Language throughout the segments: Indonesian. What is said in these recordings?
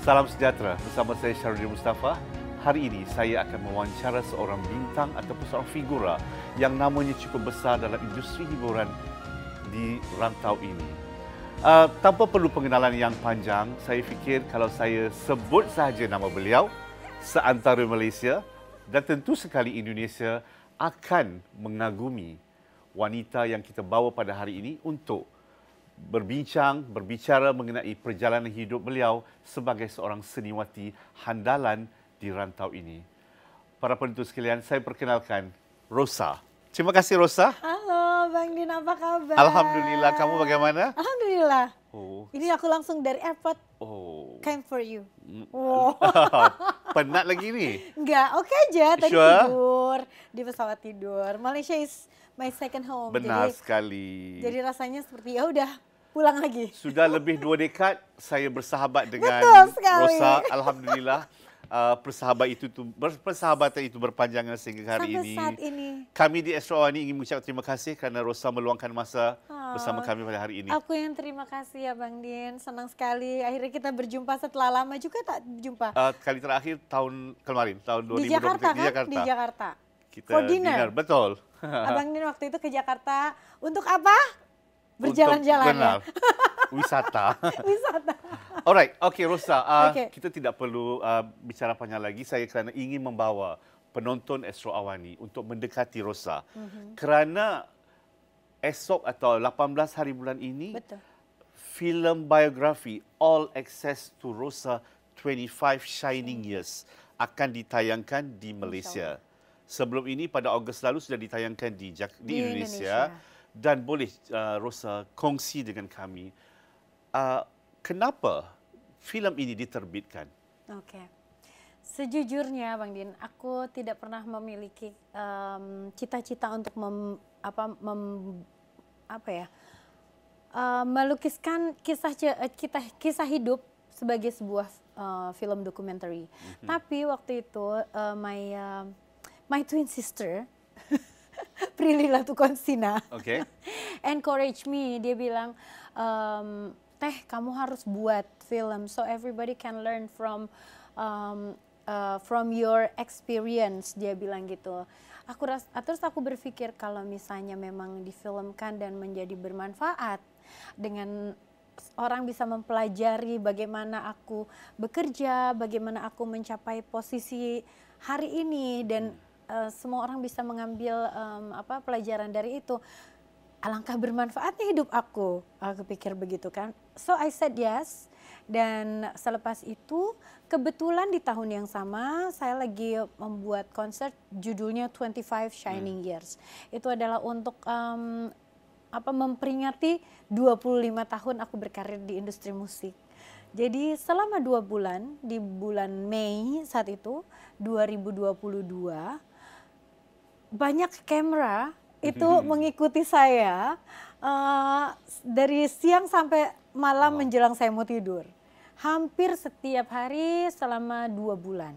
Salam sejahtera, bersama saya Syarudin Mustafa. Hari ini saya akan mewawancara seorang bintang ataupun seorang figura yang namanya cukup besar dalam industri hiburan di rantau ini. Tanpa perlu pengenalan yang panjang, saya fikir kalau saya sebut sahaja nama beliau, seantara Malaysia dan tentu sekali Indonesia akan mengagumi wanita yang kita bawa pada hari ini untuk berbicara mengenai perjalanan hidup beliau sebagai seorang seniwati handalan di rantau ini. Para penonton sekalian, saya perkenalkan Rosa. Terima kasih Rosa. Halo Bang Din, apa kabar? Alhamdulillah, kamu bagaimana? Alhamdulillah. Oh. Ini aku langsung dari airport. Oh. Came for you. Wow. Penat lagi nih? Enggak, oke aja. Tadi Sure? tidur, di pesawat tidur. Malaysia is my second home. Benar sekali. Jadi rasanya seperti ya udah pulang lagi. Sudah lebih 2 dekad saya bersahabat dengan Betul sekali. Rosa. Alhamdulillah. Persahabatan itu berpanjangan sehingga hari Sampai ini. saat ini. Kami di Astro Awani ingin mengucapkan terima kasih kerana Rosa meluangkan masa bersama kami pada hari ini. Aku yang terima kasih ya Bang Din. Senang sekali akhirnya kita berjumpa setelah lama juga tak jumpa. Kali terakhir tahun kemarin, tahun 2023 Di Jakarta kan? Di Jakarta. Kita For dinner. Betul. Abang Din waktu itu ke Jakarta untuk apa? Berjalan-jalan ya. Wisata. Wisata. Alright, okay Rosa, Okay. kita tidak perlu bicara panjang lagi. Saya kerana ingin membawa penonton Astro Awani untuk mendekati Rosa. Kerana esok atau 18 hari bulan ini, Betul. filem biografi All Access to Rosa 25 Shining Years akan ditayangkan di Malaysia. Sebelum ini pada Ogos lalu sudah ditayangkan di Indonesia. Dan boleh Rosa kongsi dengan kami kenapa filem ini diterbitkan? Oke. Sejujurnya Bang Din, aku tidak pernah memiliki cita-cita untuk melukiskan kisah hidup sebagai sebuah film documentary. Tapi waktu itu my twin sister Prilly Latukonsina encourage me. Dia bilang, Teh, kamu harus buat film so everybody can learn from your experience. Dia bilang gitu. Terus aku berpikir kalau misalnya memang difilmkan dan menjadi bermanfaat, dengan orang bisa mempelajari bagaimana aku bekerja, bagaimana aku mencapai posisi hari ini, dan semua orang bisa mengambil pelajaran dari itu. Alangkah bermanfaatnya hidup aku pikir begitu kan. So I said yes. Dan selepas itu kebetulan di tahun yang sama saya lagi membuat konser judulnya 25 Shining Years. Itu adalah untuk memperingati 25 tahun aku berkarir di industri musik. Jadi selama 2 bulan, di bulan Mei saat itu 2022, banyak kamera itu mengikuti saya dari siang sampai malam menjelang saya mau tidur. Hampir setiap hari selama 2 bulan.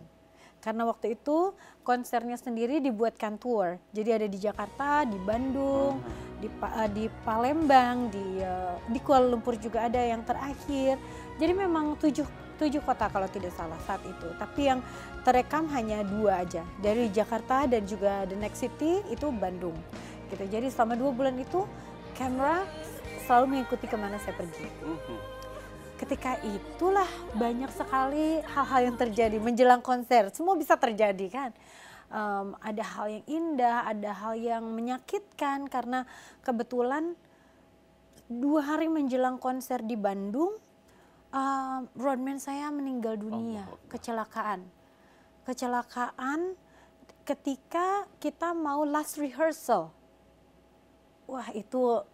Karena waktu itu konsernya sendiri dibuatkan tour. Jadi ada di Jakarta, di Bandung, di Palembang, di Kuala Lumpur juga ada yang terakhir. Jadi memang 7 kota kalau tidak salah saat itu. Tapi yang terekam hanya 2 aja. Dari Jakarta dan juga the next city itu Bandung. Gitu. Jadi selama 2 bulan itu kamera selalu mengikuti kemana saya pergi. Ketika itulah banyak sekali hal-hal yang terjadi menjelang konser. Semua bisa terjadi kan. Ada hal yang indah, ada hal yang menyakitkan karena kebetulan 2 hari menjelang konser di Bandung, roadman saya meninggal dunia, kecelakaan ketika kita mau last rehearsal. Wah, itu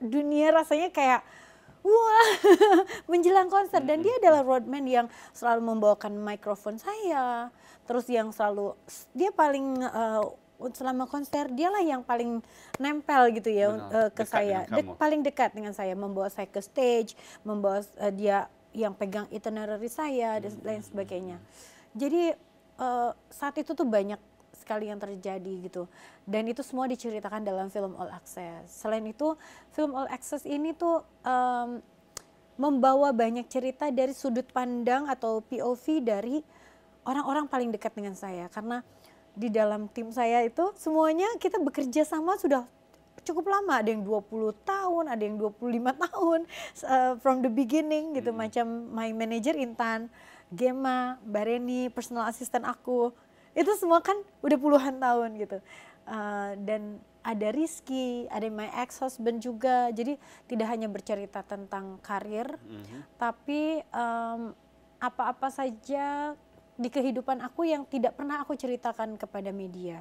dunia rasanya kayak wah menjelang konser. Dan dia adalah roadman yang selalu membawakan mikrofon saya, terus yang selalu dia paling selama konser dialah yang paling nempel gitu ya ke saya, paling dekat dengan saya, membawa saya ke stage, membawa dia yang pegang itinerary saya dan lain sebagainya. Jadi saat itu tuh banyak sekali yang terjadi gitu, dan itu semua diceritakan dalam film All Access. Selain itu film All Access ini tuh membawa banyak cerita dari sudut pandang atau POV dari orang-orang paling dekat dengan saya. Karena di dalam tim saya itu semuanya kita bekerja sama sudah cukup lama, ada yang 20 tahun, ada yang 25 tahun from the beginning gitu. Macam my manager Intan, Gema, Bareni, personal assistant aku, itu semua kan udah puluhan tahun gitu. Dan ada Rizky, ada my ex-husband juga, jadi tidak hanya bercerita tentang karir, tapi apa-apa saja di kehidupan aku yang tidak pernah aku ceritakan kepada media.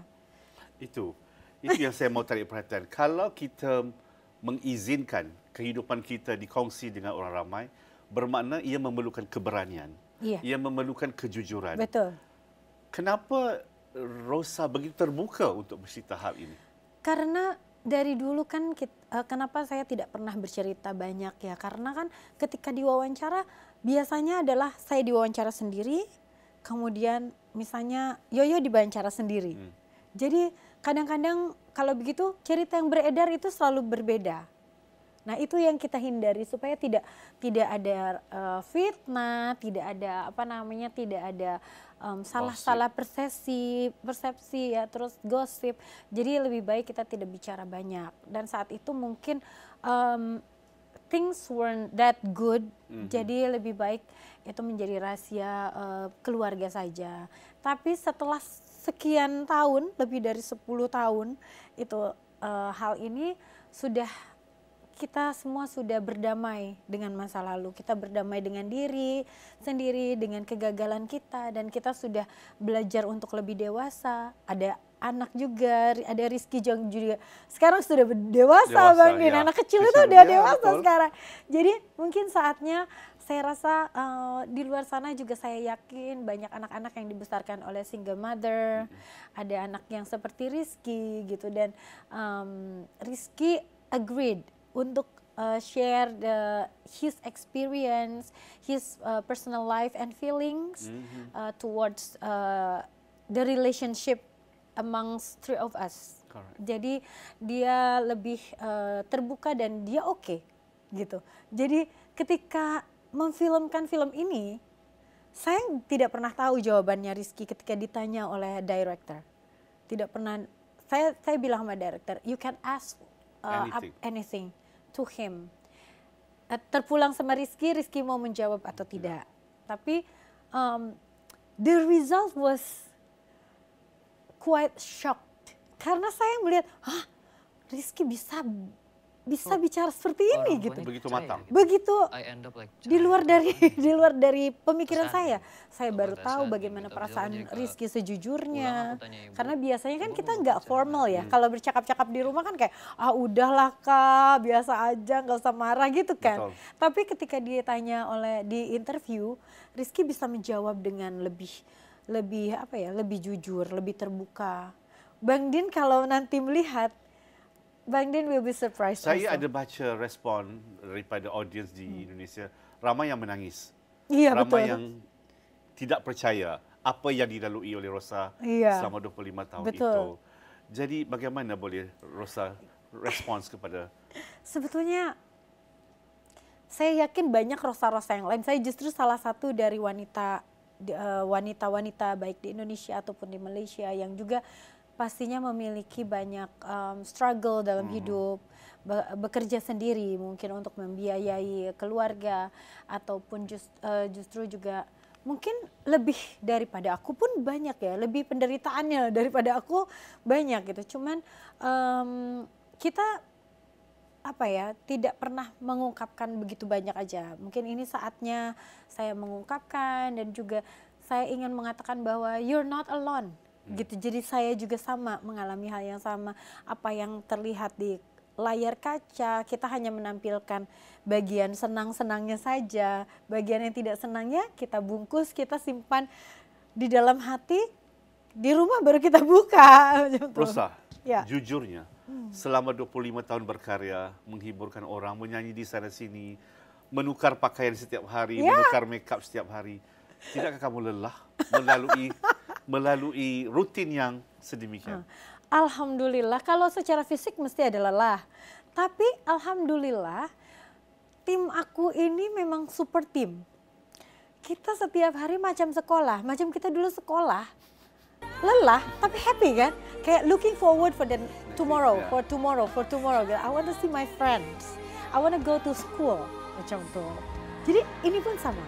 Itu yang saya mau tarik perhatian. Kalau kita mengizinkan kehidupan kita dikongsi dengan orang ramai, bermakna ia memerlukan keberanian, ia memerlukan kejujuran. Betul. Kenapa Rosa begitu terbuka untuk bercerita hal ini? Karena dari dulu kan kenapa saya tidak pernah bercerita banyak ya, karena kan ketika diwawancara biasanya adalah saya diwawancara sendiri, kemudian misalnya Yoyo diwawancara sendiri. Jadi kadang-kadang kalau begitu cerita yang beredar itu selalu berbeda. Nah itu yang kita hindari supaya tidak ada fitnah, tidak ada tidak ada salah-salah persepsi ya, terus gosip. Jadi lebih baik kita tidak bicara banyak. Dan saat itu mungkin things weren't that good, jadi lebih baik itu menjadi rahasia keluarga saja. Tapi setelah sekian tahun, lebih dari 10 tahun, itu hal ini kita semua sudah berdamai dengan masa lalu. Kita berdamai dengan diri sendiri, dengan kegagalan kita, dan kita sudah belajar untuk lebih dewasa. Ada anak juga, ada Rizky juga. Sekarang sudah dewasa Bang Din. Anak kecil itu udah dewasa sekarang. Jadi mungkin saatnya, saya rasa di luar sana juga saya yakin banyak anak-anak yang dibesarkan oleh single mother. Ada anak yang seperti Rizky gitu, dan Rizky agreed untuk share his experience, his personal life and feelings towards the relationship amongst three of us. Correct. Jadi dia lebih terbuka dan dia oke gitu. Jadi ketika memfilmkan film ini, saya tidak pernah tahu jawabannya Rizky ketika ditanya oleh director. Tidak pernah. Saya bilang sama director, you can ask anything to him. Terpulang sama Rizky mau menjawab atau tidak. Tapi the result was quite shocked. Karena saya melihat, Rizky bisa bicara seperti ini gitu. Begitu matang. Begitu di luar dari pemikiran saya. Saya baru tahu bagaimana perasaan Rizky sejujurnya. Karena biasanya kan kita nggak formal ya. Kalau bercakap-cakap di rumah kan kayak udahlah Kak, biasa aja, nggak usah marah gitu kan. Betul. Tapi ketika dia tanya di interview, Rizky bisa menjawab dengan lebih jujur, lebih terbuka. Bang Din kalau nanti melihat, Bang Din will be surprised. Saya ada baca respon daripada audiens di Indonesia, ramai yang menangis. Iya, ramai betul. yang tidak percaya apa yang dilalui oleh Rosa selama 25 tahun itu. Jadi bagaimana boleh Rosa respons kepada? Sebetulnya saya yakin banyak Rosa-Rosa yang lain. Saya justru salah satu dari wanita-wanita baik di Indonesia ataupun di Malaysia yang juga pastinya memiliki banyak struggle dalam hidup, bekerja sendiri mungkin untuk membiayai keluarga, ataupun justru juga mungkin lebih daripada aku pun banyak ya, lebih penderitaannya daripada aku banyak gitu. Cuman kita tidak pernah mengungkapkan begitu banyak aja. Mungkin ini saatnya saya mengungkapkan, dan juga saya ingin mengatakan bahwa you're not alone. Gitu. Jadi saya juga sama mengalami hal yang sama. Apa yang terlihat di layar kaca, kita hanya menampilkan bagian senang-senangnya saja. Bagian yang tidak senangnya kita bungkus, kita simpan di dalam hati, di rumah baru kita buka. Rosa, jujurnya, selama 25 tahun berkarya, menghibur orang, menyanyi di sana sini, menukar pakaian setiap hari, menukar makeup setiap hari, tidakkah kamu lelah melalui rutin yang sedemikian? Alhamdulillah, kalau secara fisik mesti ada lelah. Tapi alhamdulillah tim aku ini memang super tim. Kita setiap hari macam sekolah, macam kita dulu sekolah. Lelah tapi happy kan? Kayak looking forward for the tomorrow, for tomorrow. I want to see my friends. I want to go to school macam tuh. Jadi ini pun sama.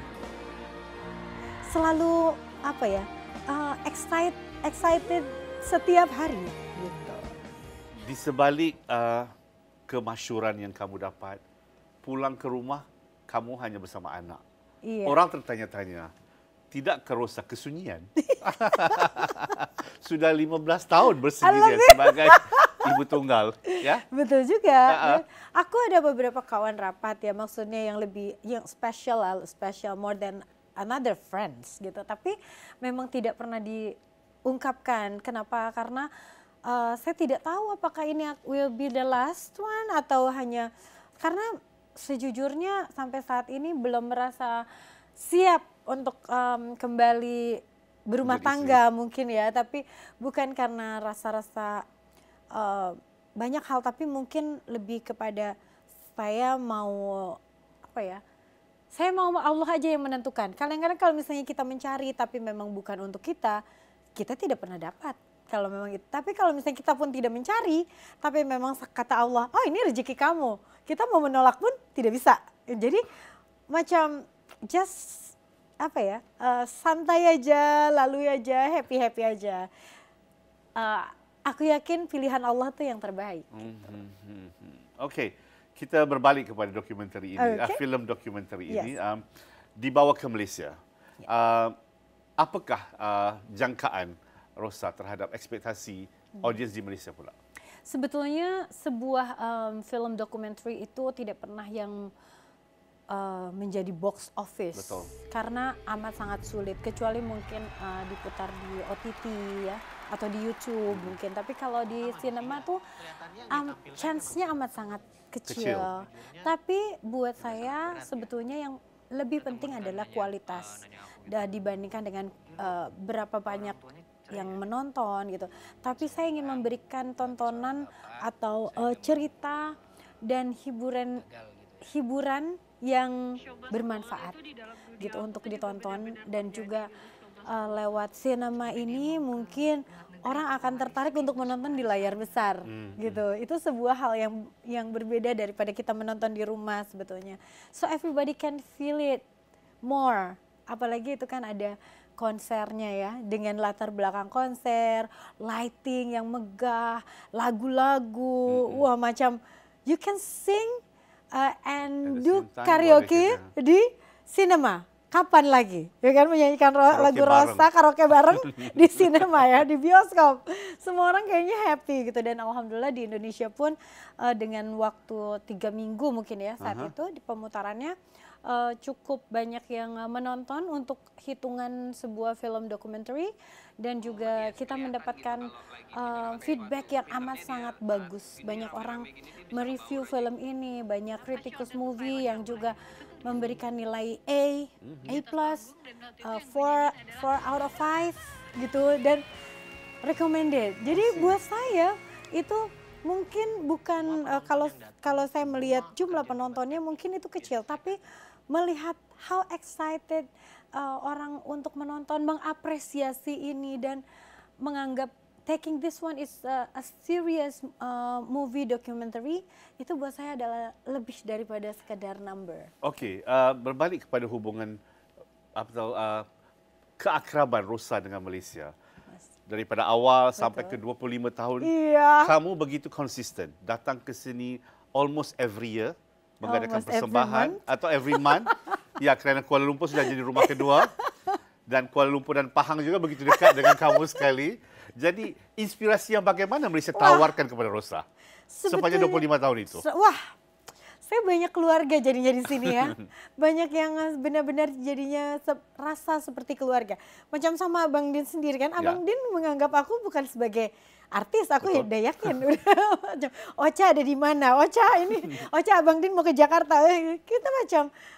Selalu apa ya? Excited setiap hari gitu. Di sebalik kemasyhuran yang kamu dapat, pulang ke rumah kamu hanya bersama anak. Iya. Orang tertanya-tanya, tidak kerosak kesunyian? Sudah 15 tahun bersendirian sebagai ibu tunggal, ya? Betul juga. Aku ada beberapa kawan rapat ya, maksudnya yang special more than another friends gitu. Tapi memang tidak pernah diungkapkan. Kenapa? Karena saya tidak tahu apakah ini will be the last one atau hanya karena sejujurnya sampai saat ini belum merasa siap untuk kembali berumah tangga mungkin ya, tapi bukan karena rasa-rasa banyak hal, tapi mungkin lebih kepada saya mau apa ya? Saya mau Allah aja yang menentukan. Kadang-kadang kalau misalnya kita mencari tapi memang bukan untuk kita tidak pernah dapat. Kalau memang itu. Tapi kalau misalnya kita pun tidak mencari, tapi memang kata Allah, oh ini rezeki kamu. Kita mau menolak pun tidak bisa. Jadi macam just apa ya, santai aja, lalu aja, happy aja. Aku yakin pilihan Allah tuh yang terbaik. Oke, kita berbalik kepada dokumenter ini, film dokumenter ini, dibawa ke Malaysia. Apakah jangkaan Rosa terhadap ekspektasi audiens di Malaysia pula? Sebetulnya sebuah film dokumenter itu tidak pernah yang menjadi box office. Betul. Karena amat sangat sulit, kecuali mungkin diputar di OTT ya, atau di YouTube mungkin. Tapi kalau di sinema tuh chance-nya amat sangat kecil. Tapi buat saya sebetulnya yang lebih penting adalah kualitas dibandingkan dengan berapa banyak yang menonton gitu. Tapi saya ingin memberikan tontonan atau cerita dan hiburan yang bermanfaat gitu untuk ditonton, dan juga lewat sinema ini mungkin orang akan tertarik untuk menonton di layar besar gitu. Itu sebuah hal yang berbeda daripada kita menonton di rumah sebetulnya. So everybody can feel it more. Apalagi itu kan ada konsernya ya, dengan latar belakang konser, lighting yang megah, lagu-lagu, wah macam you can sing and do karaoke di sinema. Kapan lagi? Ya kan menyanyikan lagu Rosa, karaoke bareng di sinema ya, di bioskop. Semua orang kayaknya happy gitu, dan alhamdulillah di Indonesia pun dengan waktu 3 minggu mungkin ya saat itu di pemutarannya, cukup banyak yang menonton untuk hitungan sebuah film dokumenter, dan juga kita mendapatkan feedback yang amat sangat bagus. Banyak orang mereview film ini, banyak kritikus movie yang juga memberikan nilai A+, 4 out of 5 gitu, dan recommended. Jadi buat saya itu mungkin bukan kalau saya melihat jumlah penontonnya mungkin itu kecil, tapi melihat how excited orang untuk menonton, mengapresiasi ini dan menganggap taking this one is a serious movie documentary, itu buat saya adalah lebih daripada sekadar number. Oke, berbalik kepada hubungan atau keakraban Rosa dengan Malaysia. Daripada awal sampai ke 25 tahun, kamu begitu konsisten datang ke sini almost every year, mengadakan persembahan atau every month. Ya, kerana Kuala Lumpur sudah jadi rumah kedua, dan Kuala Lumpur dan Pahang juga begitu dekat dengan kamu sekali. Jadi inspirasi yang bagaimana Malaysia tawarkan kepada Rosa sepanjang 25 tahun itu? Wah, saya banyak keluarga jadinya di sini ya. Banyak yang benar-benar jadinya rasa seperti keluarga. Macam sama Abang Din sendiri kan, Abang Din menganggap aku bukan sebagai artis, aku ya udah yakin. Ocha ada di mana? Ocha Abang Din mau ke Jakarta. Kita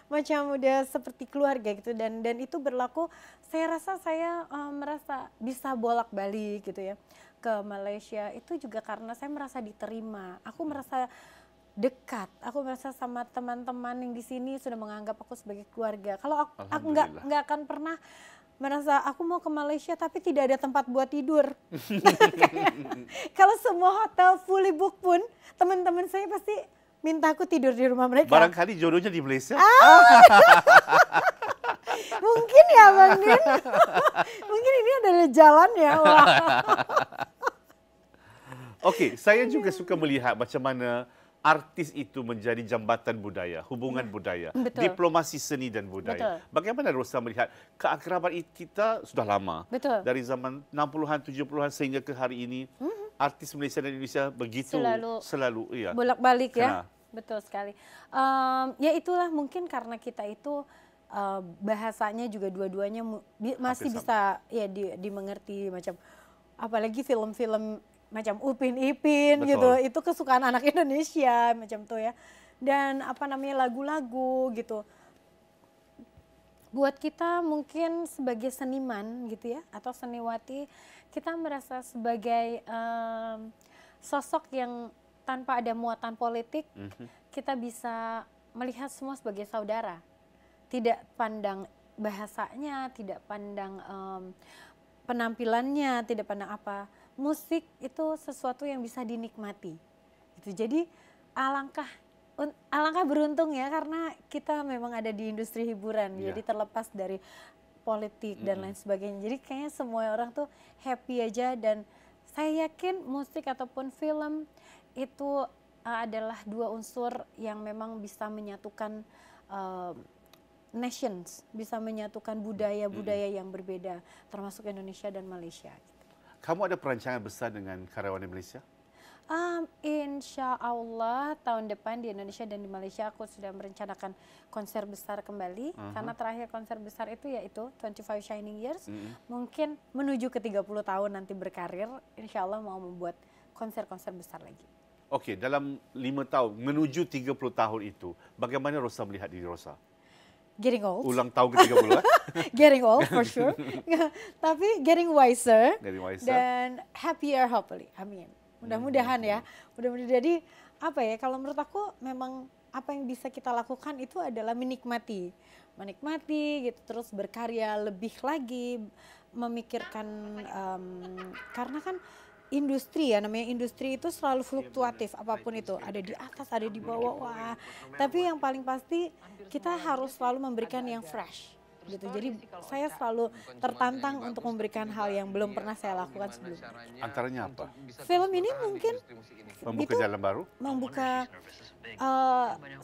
macam udah seperti keluarga gitu, dan itu berlaku. Saya rasa saya merasa bisa bolak-balik gitu ya ke Malaysia itu juga karena saya merasa diterima. Aku merasa dekat. Aku merasa sama teman-teman yang di sini sudah menganggap aku sebagai keluarga. Kalau aku Alhamdulillah. nggak akan pernah merasa aku mau ke Malaysia tapi tidak ada tempat buat tidur. Kalau semua hotel fully book pun, teman-teman saya pasti minta aku tidur di rumah mereka. Barangkali jodohnya di Malaysia. Mungkin ya Bang Din. Mungkin ini adalah jalan ya. Wah. Okey, saya juga suka melihat macam mana artis itu menjadi jambatan budaya, hubungan budaya, Betul. diplomasi seni dan budaya. Bagaimana Rosa melihat keakraban kita sudah lama? Betul. Dari zaman 60-an, 70-an sehingga ke hari ini, artis Malaysia dan Indonesia begitu selalu iya. Bolak-balik ya. Kena. Betul sekali. Ya itulah mungkin karena kita itu bahasanya juga dua-duanya masih Hampir bisa ya dimengerti, macam apalagi film-film macam Upin Ipin gitu, itu kesukaan anak Indonesia macam tuh ya. Dan apa namanya lagu-lagu gitu. Buat kita mungkin sebagai seniman gitu ya atau seniwati, kita merasa sebagai sosok yang tanpa ada muatan politik, kita bisa melihat semua sebagai saudara. Tidak pandang bahasanya, tidak pandang penampilannya, tidak pandang apa. Musik itu sesuatu yang bisa dinikmati. Gitu. Jadi alangkah beruntung ya karena kita memang ada di industri hiburan. Jadi terlepas dari politik dan lain sebagainya. Jadi kayaknya semua orang tuh happy aja, dan saya yakin musik ataupun film itu adalah dua unsur yang memang bisa menyatukan nations, bisa menyatukan budaya-budaya yang berbeda, termasuk Indonesia dan Malaysia. Kamu ada perancangan besar dengan karyawan di Malaysia? Insya Allah tahun depan di Indonesia dan di Malaysia aku sudah merencanakan konser besar kembali. Karena terakhir konser besar itu yaitu 25 Shining Years. Mungkin menuju ke 30 tahun nanti berkarir, insya Allah mau membuat konser-konser besar lagi. Okey, dalam 5 tahun menuju 30 tahun itu, bagaimana Rosa melihat diri Rosa? Getting old. Ulang tahun ke-30 kan? Getting old for sure. Tapi getting wiser. Getting wiser. Dan happier hopefully. Amin. Mudah-mudahan ya. Mudah-mudahan. Jadi apa ya, kalau menurut aku memang apa yang bisa kita lakukan itu adalah menikmati gitu, terus berkarya lebih lagi, memikirkan karena kan industri ya, namanya industri itu selalu fluktuatif, apapun itu, ada di atas, ada di bawah, wah. Tapi yang paling pasti kita harus selalu memberikan yang fresh gitu. Jadi saya selalu tertantang untuk memberikan hal yang belum pernah saya lakukan sebelumnya. Antaranya apa? Film ini mungkin Membuka jalan baru? Membuka,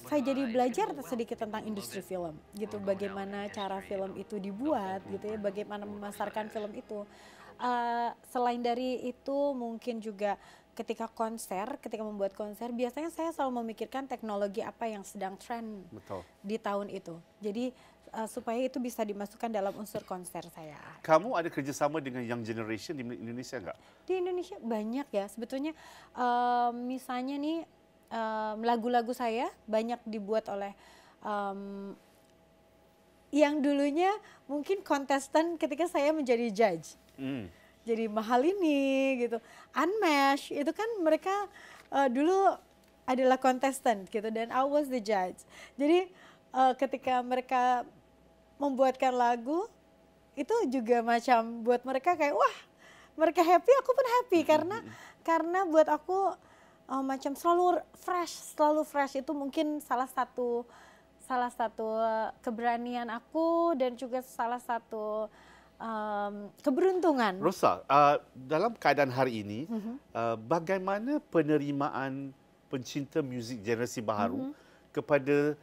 saya jadi belajar sedikit tentang industri film gitu, bagaimana cara film itu dibuat gitu ya, bagaimana memasarkan film itu. Selain dari itu mungkin juga ketika membuat konser, biasanya saya selalu memikirkan teknologi apa yang sedang tren di tahun itu. Jadi supaya itu bisa dimasukkan dalam unsur konser saya. Kamu ada kerjasama dengan Young Generation di Indonesia nggak? Di Indonesia banyak ya sebetulnya. Misalnya nih lagu-lagu saya banyak dibuat oleh yang dulunya mungkin kontestan ketika saya menjadi judge. Jadi Mahal Ini gitu, Unmesh itu kan mereka dulu adalah kontestan gitu, dan I was the judge. Jadi ketika mereka membuatkan lagu itu juga macam buat mereka kayak wah, mereka happy, aku pun happy karena buat aku macam selalu fresh itu mungkin salah satu keberanian aku dan juga salah satu keberuntungan. Rosa, dalam keadaan hari ini, bagaimana penerimaan pencinta muzik generasi baru kepada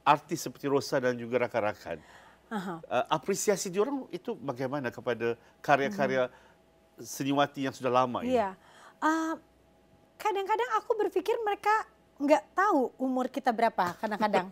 artis seperti Rosa dan juga rakan-rakan? Apresiasi diorang itu bagaimana kepada karya-karya seniwati yang sudah lama ini? Iya, kadang-kadang aku berpikir mereka nggak tahu umur kita berapa, kadang-kadang.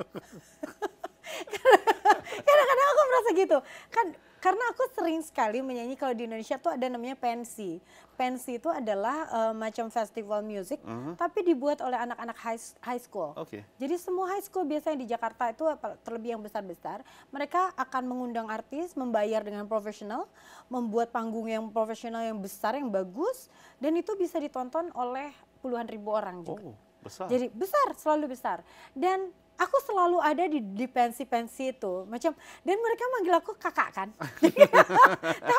Kadang-kadang aku merasa gitu kan, karena aku sering sekali menyanyi. Kalau di Indonesia tuh ada namanya pensi. Pensi itu adalah macam festival music, tapi dibuat oleh anak-anak high school. Jadi semua high school biasanya di Jakarta itu terlebih yang besar-besar, mereka akan mengundang artis, membayar dengan profesional, membuat panggung yang profesional yang besar, yang bagus, dan itu bisa ditonton oleh puluhan ribu orang juga. Besar. Jadi besar, selalu besar. Dan aku selalu ada di pensi-pensi itu, macam, dan mereka manggil aku kakak kan. Teh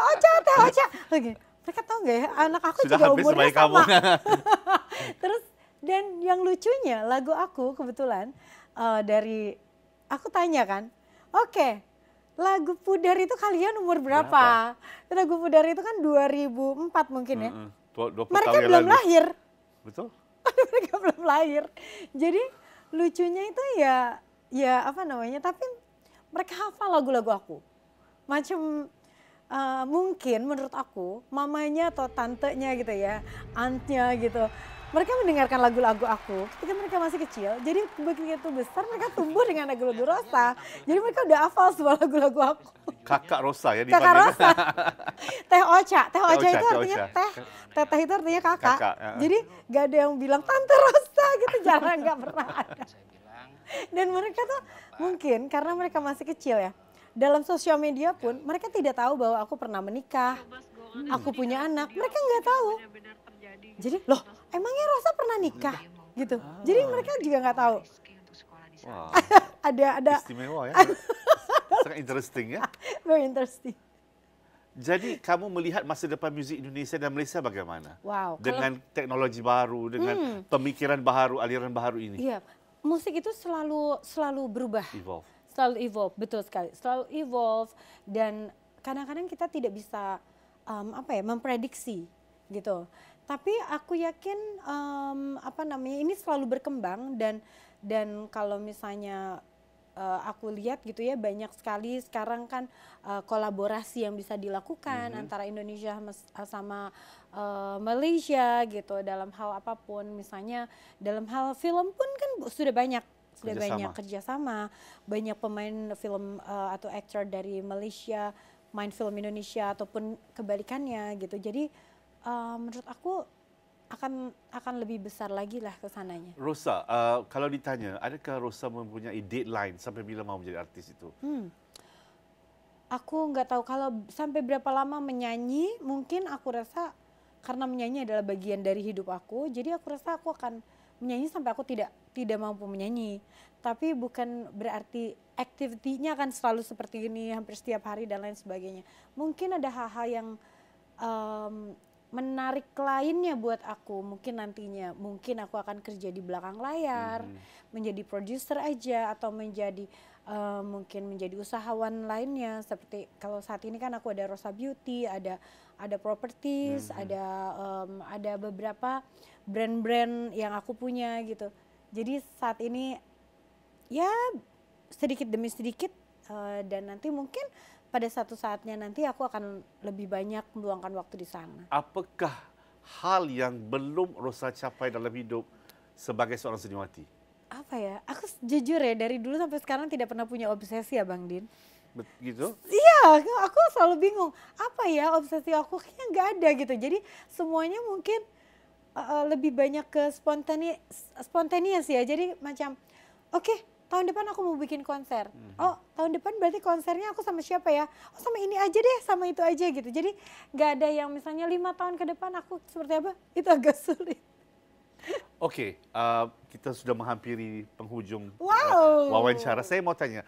Ocha. Oke. Mereka tahu nggak ya, anak aku Sudah juga habis umurnya sebagai kamu. sama. Terus, dan yang lucunya lagu aku kebetulan dari, aku tanya kan, oke, lagu Pudar itu kalian umur berapa? Lagu Pudar itu kan 2004 mungkin ya. 20 Mereka tahun yang belum lalu. lahir. Betul? Mereka belum lahir. Jadi lucunya itu ya apa namanya, tapi mereka hafal lagu-lagu aku. Macam mungkin menurut aku mamanya atau tantenya gitu ya, auntnya gitu. Mereka mendengarkan lagu-lagu aku ketika mereka masih kecil. Jadi begitu besar mereka tumbuh dengan lagu-lagu Rosa. Jadi mereka udah hafal semua lagu-lagu aku. Kakak Rosa ya Kakak dipanggil. Rosa. Teh Ocha itu Teh artinya Ocha. teh. Teteh itu artinya kakak. Kakak, Jadi gak ada yang bilang Tante Rosa gitu, jarang, gak pernah ada. Dan mereka tuh mungkin karena mereka masih kecil ya. Dalam sosial media pun mereka tidak tahu bahwa aku pernah menikah. Aku punya anak, mereka nggak tahu. Jadi loh, emangnya Rosa pernah nikah gitu. Jadi mereka juga nggak tahu. Wah, Ada istimewa ya. Sangat interesting ya. very interesting. Jadi kamu melihat masa depan muzik Indonesia dan Malaysia bagaimana? Wow. Dengan teknologi baru, dengan pemikiran baru, aliran baru ini. Iya, musik itu selalu berubah. Evolve. Selalu evolve, betul sekali. Selalu evolve, dan kadang-kadang kita tidak bisa memprediksi gitu. Tapi aku yakin ini selalu berkembang, dan kalau misalnya aku lihat gitu ya, banyak sekali sekarang kan kolaborasi yang bisa dilakukan antara Indonesia sama Malaysia gitu dalam hal apapun. Misalnya dalam hal film pun kan sudah banyak kerjasama, banyak pemain film atau aktor dari Malaysia main film Indonesia ataupun kebalikannya gitu. Jadi menurut aku akan lebih besar lagi lah ke sananya. Rosa, kalau ditanya, adakah Rosa mempunyai deadline sampai bila mau menjadi artis itu? Aku nggak tahu kalau sampai berapa lama menyanyi. Mungkin aku rasa karena menyanyi adalah bagian dari hidup aku, jadi aku rasa aku akan menyanyi sampai aku tidak mampu menyanyi. Tapi bukan berarti aktivitinya akan selalu seperti ini hampir setiap hari dan lain sebagainya. Mungkin ada hal-hal yang menarik lainnya buat aku. Mungkin nantinya, mungkin aku akan kerja di belakang layar, menjadi produser aja, atau mungkin menjadi usahawan lainnya. Seperti kalau saat ini kan aku ada Rosa Beauty, ada properties, ada beberapa brand-brand yang aku punya gitu. Jadi saat ini ya sedikit demi sedikit, dan nanti mungkin pada satu saatnya nanti aku akan lebih banyak meluangkan waktu di sana. Apakah hal yang belum Rosa capai dalam hidup sebagai seorang seniwati? Apa ya, aku jujur ya dari dulu sampai sekarang tidak pernah punya obsesi ya Bang Din. Begitu? Iya, aku selalu bingung apa ya obsesi aku, kayaknya nggak ada gitu. Jadi semuanya mungkin lebih banyak ke spontaneous ya. Jadi macam oke, tahun depan aku mau bikin konser. Oh, tahun depan berarti konsernya aku sama siapa ya? Oh, sama ini aja deh, sama itu aja gitu. Jadi nggak ada yang misalnya 5 tahun ke depan aku seperti apa, itu agak sulit. Oke, kita sudah menghampiri penghujung Wow. wawancara. Saya mau tanya,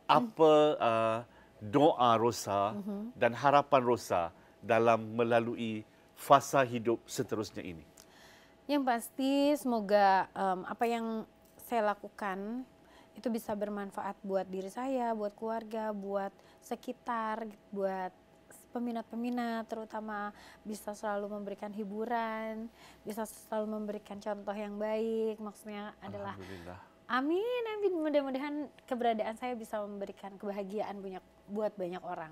apa doa Rosa dan harapan Rosa dalam melalui fasa hidup seterusnya ini? Yang pasti semoga apa yang saya lakukan itu bisa bermanfaat buat diri saya, buat keluarga, buat sekitar, buat peminat-peminat, terutama bisa selalu memberikan hiburan, bisa selalu memberikan contoh yang baik. Maksudnya adalah amin, mudah-mudahan keberadaan saya bisa memberikan kebahagiaan buat banyak orang.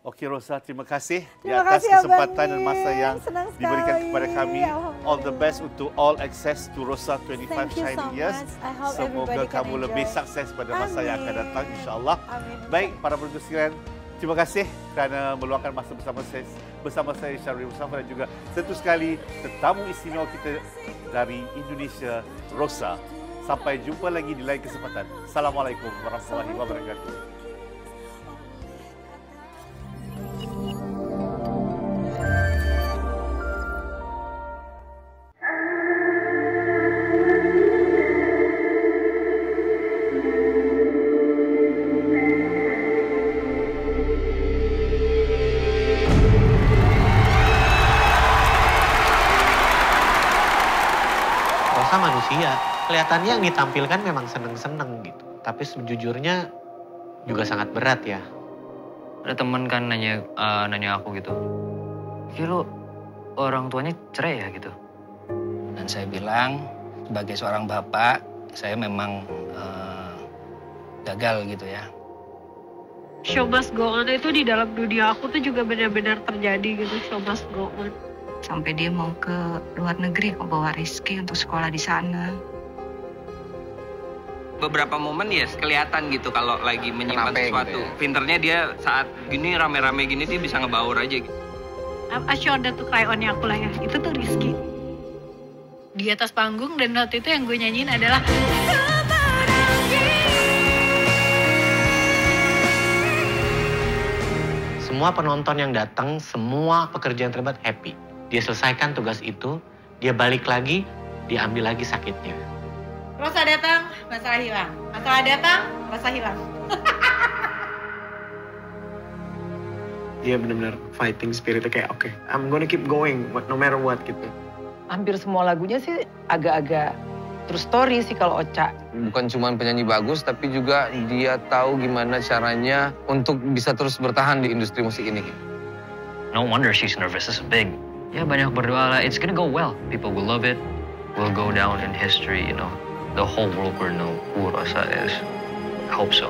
Oke Rosa, terima kasih di Terima atas kasih, kesempatan dan Abang masa Min. yang Senang diberikan sekali. kepada kami. All the best untuk All Access to Rosa 25 Thank you so Shining Years. much. I hope Semoga everybody can kamu lebih enjoy. sukses pada masa yang akan datang, insyaAllah. Amin. Baik, para produser, terima kasih kerana meluangkan masa bersama saya Syarul Mustafa, dan juga tentu sekali tetamu istimewa kita dari Indonesia, Rosa. Sampai jumpa lagi di lain kesempatan. Assalamualaikum warahmatullahi wabarakatuh. Rosa manusia. Kelihatannya yang ditampilkan memang seneng-seneng gitu. Tapi sejujurnya juga sangat berat ya. Ada temen kan nanya aku gitu, "Ki, lu orang tuanya cerai ya?" gitu. Dan saya bilang, sebagai seorang bapak, saya memang gagal gitu ya. Show must go on itu di dalam dunia aku tuh juga benar-benar terjadi gitu, show must go on. Sampai dia mau ke luar negeri membawa Rizky untuk sekolah di sana. Beberapa momen ya kelihatan gitu kalau lagi menyimpan sesuatu. Gitu ya? Pinternya dia saat gini rame-rame gini dia bisa ngebaur aja gitu. I showed that to cry on-nya aku lah ya, itu tuh Rizky. Di atas panggung dan waktu itu yang gue nyanyiin adalah Semua penonton yang datang, semua pekerja yang terlibat happy. Dia selesaikan tugas itu, dia balik lagi, dia ambil lagi sakitnya. Rosa datang, masalah hilang. Masalah datang, rasa hilang. Dia benar-benar fighting spiritnya kayak oke, I'm gonna keep going no matter what gitu. Hampir semua lagunya sih agak-agak true story sih kalau Ocha. Bukan cuma penyanyi bagus, tapi juga dia tahu gimana caranya untuk bisa terus bertahan di industri musik ini. No wonder she's nervous, this is big. Ya banyak berdoa lah, it's gonna go well. People will love it, will go down in history, you know. The whole world will know who Rosa is. I hope so.